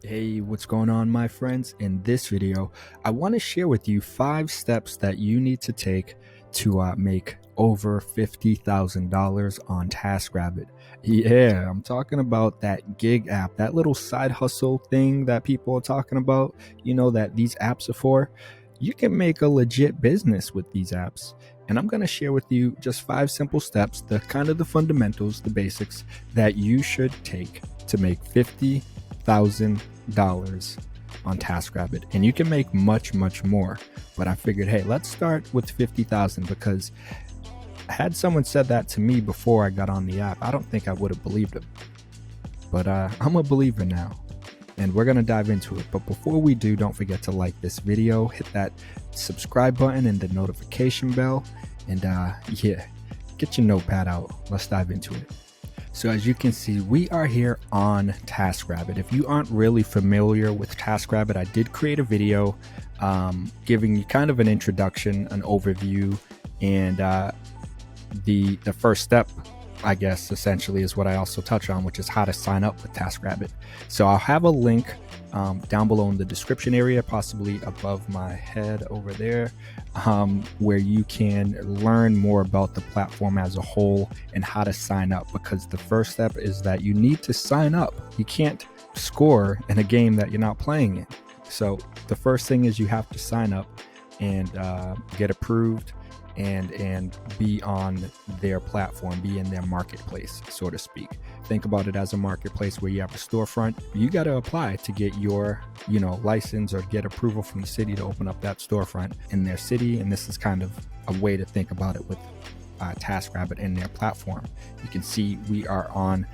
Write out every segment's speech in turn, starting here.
Hey, what's going on, my friends? In this video, I want to share with you 5 steps that you need to take to make over $50,000 on Taskrabbit. Yeah, I'm talking about that gig app, that little side hustle thing that people are talking about, that these apps are for. You can make a legit business with these apps. And I'm going to share with you just 5 simple steps, the kind of the fundamentals, the basics that you should take to make $50,000 on Taskrabbit. And you can make much more, but I figured, hey, let's start with 50,000 because had someone said that to me before I got on the app, I don't think I would have believed it. But I'm a believer now, and we're gonna dive into it. But before we do, don't forget to like this video, hit that subscribe button and the notification bell, and yeah, get your notepad out. Let's dive into it. So as you can see, we are here on Taskrabbit. If you aren't really familiar with Taskrabbit, I did create a video giving you kind of an introduction, an overview, and the first step, I guess, essentially is what I also touch on, which is how to sign up with Taskrabbit. So I'll have a link down below in the description area, possibly above my head over there, where you can learn more about the platform as a whole and how to sign up, because the first step is that you need to sign up. You can't score in a game that you're not playing in. So the first thing is you have to sign up and get approved and be on their platform, be in their marketplace, so to speak. Think about it as a marketplace where you have a storefront. You got to apply to get your, license or get approval from the city to open up that storefront in their city. And this is kind of a way to think about it with Taskrabbit in their platform. You can see we are on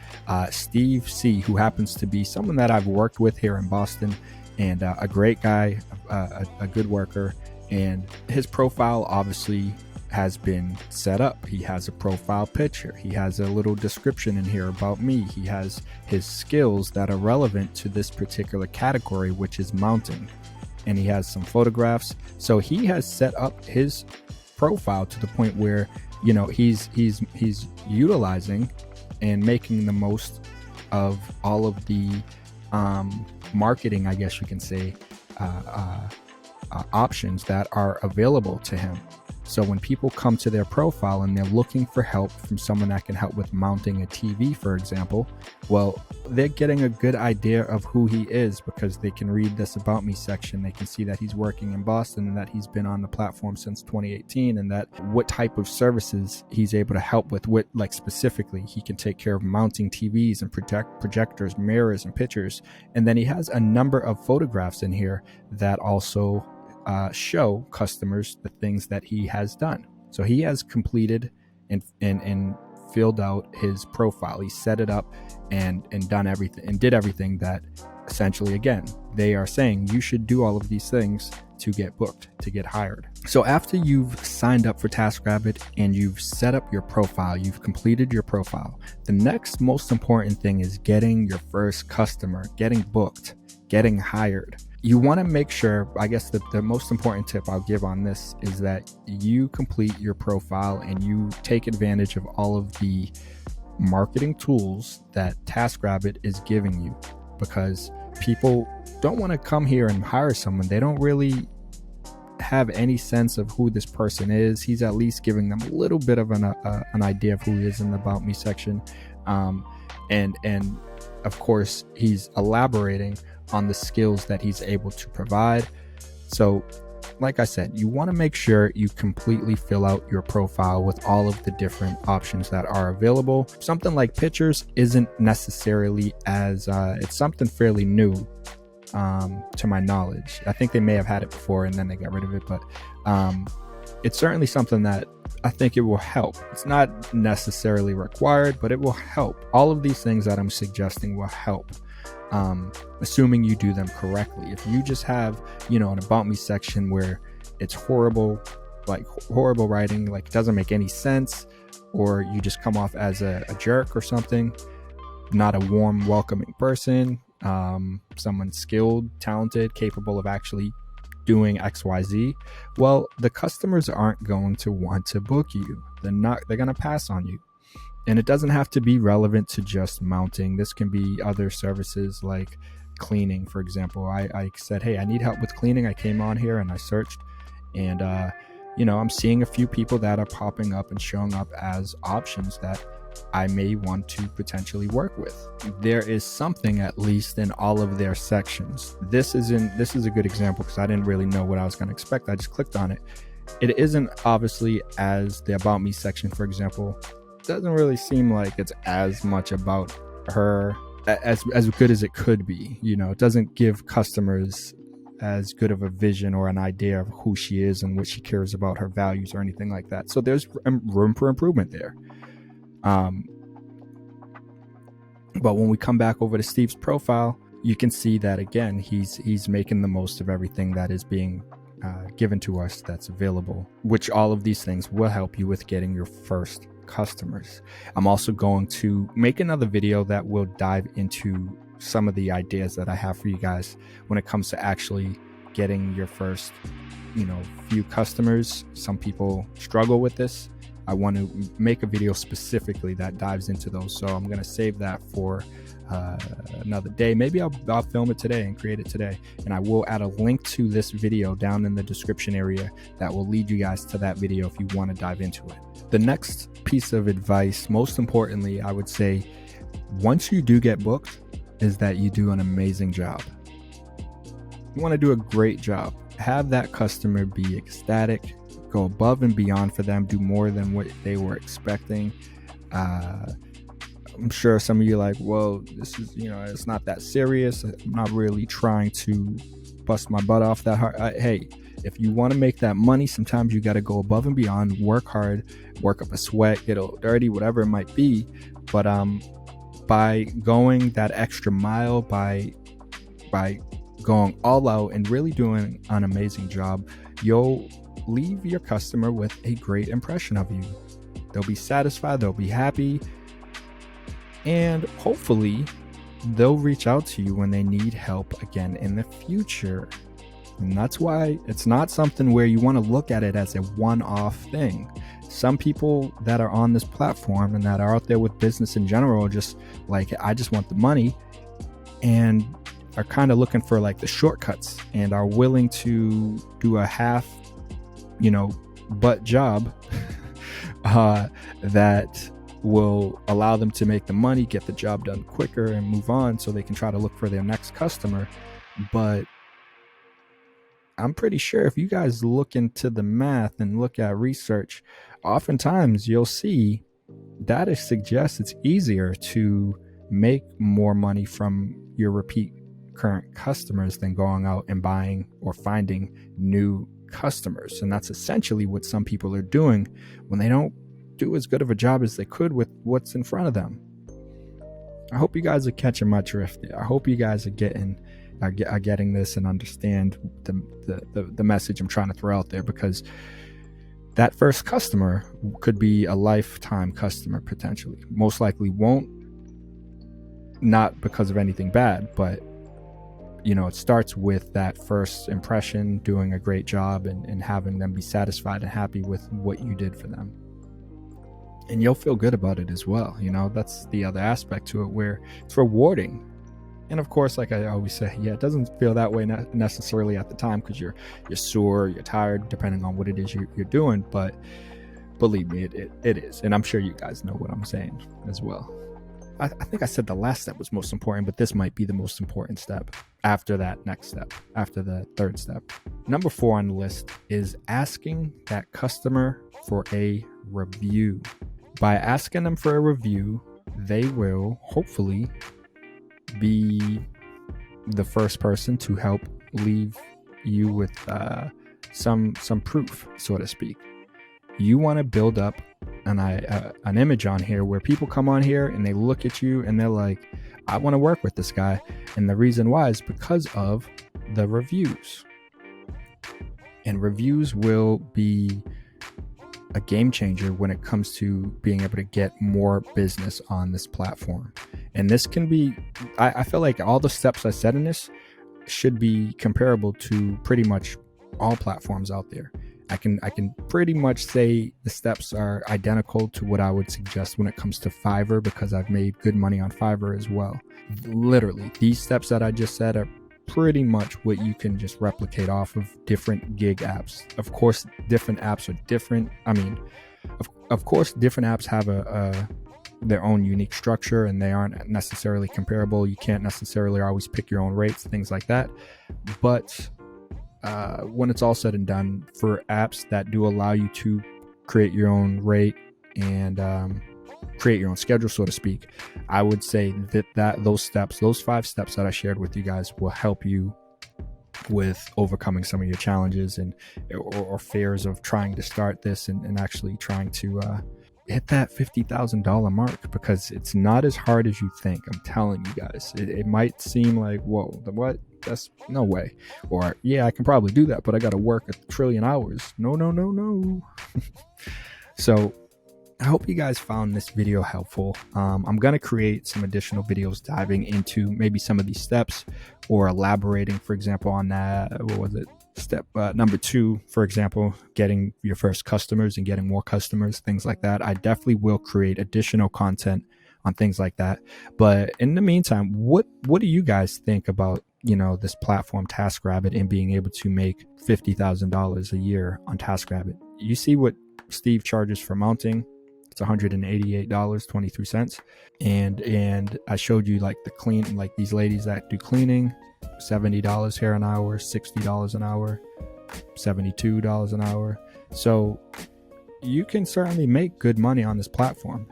Steve C, who happens to be someone that I've worked with here in Boston, and a great guy, a good worker. And his profile obviously has been set up. He has a profile picture. He has a little description in here about me. He has his skills that are relevant to this particular category, which is mounting. And he has some photographs. So he has set up his profile to the point where, he's utilizing and making the most of all of the marketing, I guess you can say, options that are available to him. So when people come to their profile and they're looking for help from someone that can help with mounting a TV, for example, well, they're getting a good idea of who he is because they can read this About Me section. They can see that he's working in Boston and that he's been on the platform since 2018, and that what type of services he's able to help with, like specifically, he can take care of mounting TVs and projectors, mirrors, and pictures. And then he has a number of photographs in here that also show customers the things that he has done. So he has completed and filled out his profile. He set it up and done everything and did everything that essentially, again, they are saying you should do all of these things to get booked, to get hired. So after you've signed up for Taskrabbit and you've set up your profile, you've completed your profile, the next most important thing is getting your first customer, getting booked, getting hired. You want to make sure, I guess the most important tip I'll give on this is that you complete your profile and you take advantage of all of the marketing tools that Taskrabbit is giving you, because people don't want to come here and hire someone. They don't really have any sense of who this person is. He's at least giving them a little bit of an idea of who he is in the About Me section. And of course, he's elaborating on the skills that he's able to provide. So like I said, you want to make sure you completely fill out your profile with all of the different options that are available. Something like pictures isn't necessarily as it's something fairly new to my knowledge. I think they may have had it before and then they got rid of it, but it's certainly something that I think it will help. It's not necessarily required, but it will help. All of these things that I'm suggesting will help, assuming you do them correctly. If you just have, an About Me section where it's horrible writing, like it doesn't make any sense, or you just come off as a jerk or something, not a warm, welcoming person, someone skilled, talented, capable of actually doing XYZ, well, the customers aren't going to want to book you. They're going to pass on you. And it doesn't have to be relevant to just mounting. This can be other services like cleaning, for example. I said, hey, I need help with cleaning. I came on here and I searched, and I'm seeing a few people that are popping up and showing up as options that I may want to potentially work with. There is something, at least in all of their sections. This is a good example because I didn't really know what I was going to expect. I just clicked on it. It isn't obviously as the About Me section, for example. Doesn't really seem like it's as much about her as good as it could be. It doesn't give customers as good of a vision or an idea of who she is and what she cares about, her values or anything like that. So there's room for improvement there. But when we come back over to Steve's profile, you can see that again, he's making the most of everything that is being given to us that's available, which all of these things will help you with getting your first customers. I'm also going to make another video that will dive into some of the ideas that I have for you guys when it comes to actually getting your first, few customers. Some people struggle with this. I want to make a video specifically that dives into those. So I'm going to save that for another day. Maybe I'll film it today and create it today. And I will add a link to this video down in the description area that will lead you guys to that video if you want to dive into it. The next piece of advice, most importantly, I would say, once you do get booked, is that you do an amazing job. You want to do a great job. Have that customer be ecstatic. Go above and beyond for them, do more than what they were expecting. I'm sure some of you are like, well, this is, it's not that serious. I'm not really trying to bust my butt off that hard. Hey, if you want to make that money, sometimes you got to go above and beyond, work hard, work up a sweat, get a little dirty, whatever it might be. But by going that extra mile, by going all out and really doing an amazing job, you'll leave your customer with a great impression of you. They'll be satisfied, they'll be happy, and hopefully they'll reach out to you when they need help again in the future. And that's why it's not something where you want to look at it as a one-off thing. Some people that are on this platform and that are out there with business in general are just like, I just want the money, and are kind of looking for like the shortcuts and are willing to do a half butt job that will allow them to make the money, get the job done quicker, and move on so they can try to look for their next customer. But I'm pretty sure if you guys look into the math and look at research, oftentimes you'll see data suggests it's easier to make more money from your repeat current customers than going out and buying or finding new customers. And that's essentially what some people are doing when they don't do as good of a job as they could with what's in front of them. I hope you guys are catching my drift. I hope you guys are getting this and understand the message I'm trying to throw out there, because that first customer could be a lifetime customer potentially. Most likely won't, not because of anything bad, but it starts with that first impression, doing a great job and having them be satisfied and happy with what you did for them. And you'll feel good about it as well. That's the other aspect to it, where it's rewarding. And of course, like I always say, it doesn't feel that way necessarily at the time, because you're sore, you're tired, depending on what it is you're doing. But believe me, it is. And I'm sure you guys know what I'm saying as well. I think I said the last step was most important, but this might be the most important step after that next step, after the third step. Number 4 on the list is asking that customer for a review. By asking them for a review, they will hopefully be the first person to help leave you with some proof, so to speak. You want to build up an image on here where people come on here and they look at you and they're like, I want to work with this guy. And the reason why is because of the reviews. And reviews will be a game changer when it comes to being able to get more business on this platform. And this can be, I feel like all the steps I said in this should be comparable to pretty much all platforms out there. I can pretty much say the steps are identical to what I would suggest when it comes to Fiverr, because I've made good money on Fiverr as well. Literally, these steps that I just said are pretty much what you can just replicate off of different gig apps. Of course, different apps are different. I mean, of course, different apps have their own unique structure, and they aren't necessarily comparable. You can't necessarily always pick your own rates, things like that. But when it's all said and done, for apps that do allow you to create your own rate and create your own schedule, so to speak, I would say that those 5 steps that I shared with you guys will help you with overcoming some of your challenges or fears of trying to start this and actually trying to hit that $50,000 mark, because it's not as hard as you think. I'm telling you guys, it might seem like, whoa, what? That's no way. Or, yeah, I can probably do that, but I got to work 1 trillion hours. No. So I hope you guys found this video helpful. I'm going to create some additional videos diving into maybe some of these steps, or elaborating, for example, on that. What was it? Step number 2, for example, getting your first customers and getting more customers, things like that. I definitely will create additional content on things like that. But in the meantime, what do you guys think about, this platform Taskrabbit, and being able to make $50,000 a year on Taskrabbit? You see what Steve charges for mounting. It's $188.23. And I showed you like these ladies that do cleaning, $70 here an hour, $60 an hour, $72 an hour. So you can certainly make good money on this platform.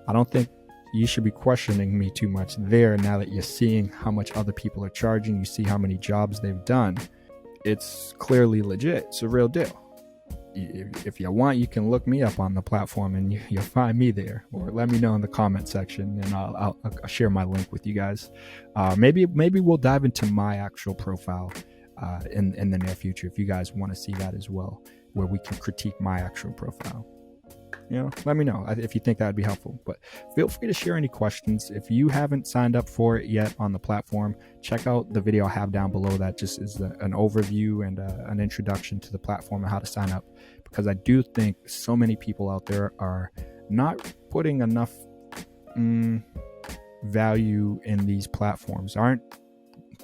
I don't think you should be questioning me too much there, now that you're seeing how much other people are charging. You see how many jobs they've done. It's clearly legit. It's a real deal. If you want, you can look me up on the platform and you'll find me there, or let me know in the comment section, and I'll share my link with you guys. Maybe we'll dive into my actual profile in the near future, if you guys want to see that as well, where we can critique my actual profile. Let me know if you think that would be helpful. But feel free to share any questions. If you haven't signed up for it yet on the platform, check out the video I have down below. That just is an overview and an introduction to the platform and how to sign up, because I do think so many people out there are not putting enough value in these platforms, aren't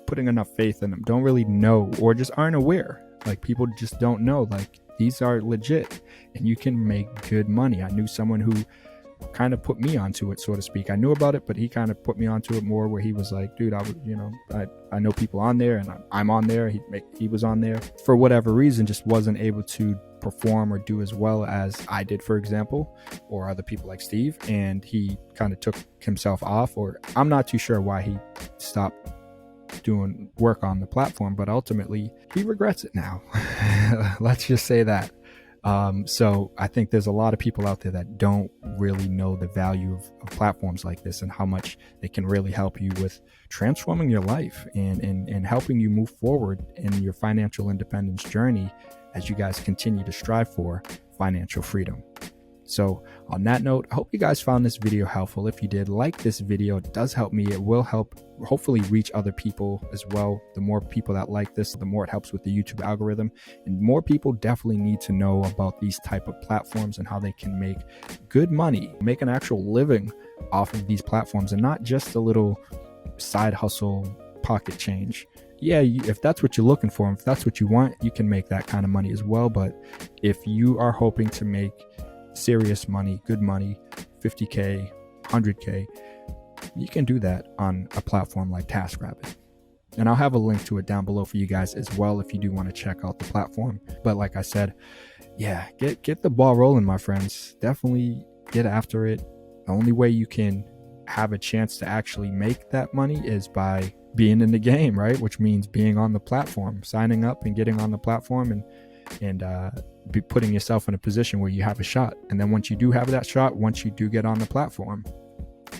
putting enough faith in them, don't really know, or just aren't aware. Like, people just don't know, like, these are legit and you can make good money. I knew someone who kind of put me onto it, so to speak. I knew about it, but he kind of put me onto it more, where he was like, dude, I know people on there, and I'm on there. He was on there, for whatever reason, just wasn't able to perform or do as well as I did, for example, or other people like Steve. And he kind of took himself off, or I'm not too sure why he stopped doing work on the platform, but ultimately he regrets it now. Let's just say that. So I think there's a lot of people out there that don't really know the value of platforms like this, and how much they can really help you with transforming your life and helping you move forward in your financial independence journey as you guys continue to strive for financial freedom. So on that note, I hope you guys found this video helpful. If you did, like this video. It does help me. It will help hopefully reach other people as well. The more people that like this, the more it helps with the YouTube algorithm, and more people definitely need to know about these type of platforms and how they can make good money, make an actual living off of these platforms, and not just a little side hustle pocket change. Yeah, if that's what you're looking for, if that's what you want, you can make that kind of money as well. But if you are hoping to make serious money, good money, 50K, 100K, you can do that on a platform like Taskrabbit. And I'll have a link to it down below for you guys as well, if you do want to check out the platform. But like I said, yeah, get the ball rolling, my friends. Definitely get after it. The only way you can have a chance to actually make that money is by being in the game, right? Which means being on the platform, signing up and getting on the platform, and be putting yourself in a position where you have a shot. And then once you do have that shot, once you do get on the platform,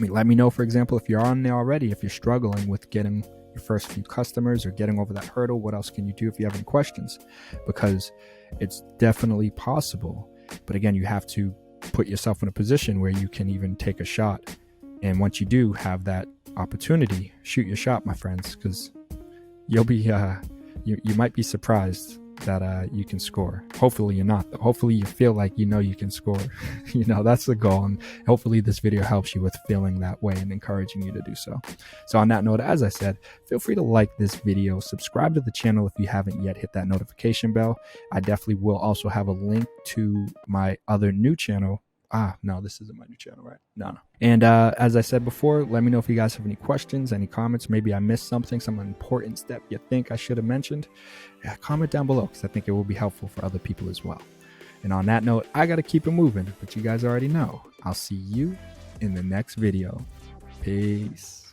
let me know, for example, if you're on there already, if you're struggling with getting your first few customers or getting over that hurdle, what else can you do if you have any questions? Because it's definitely possible. But again, you have to put yourself in a position where you can even take a shot. And once you do have that opportunity, shoot your shot, my friends, because you'll be you might be surprised that you can score. Hopefully you're not, though. Hopefully you feel like you know you can score. That's the goal, and hopefully this video helps you with feeling that way and encouraging you to do so. So on that note, as I said, feel free to like this video, subscribe to the channel if you haven't yet, hit that notification bell. I definitely will also have a link to my other new channel. No, this isn't my new channel, right? No. And as I said before, let me know if you guys have any questions, any comments. Maybe I missed something, some important step you think I should have mentioned. Yeah, comment down below, because I think it will be helpful for other people as well. And on that note, I got to keep it moving, but you guys already know. I'll see you in the next video. Peace.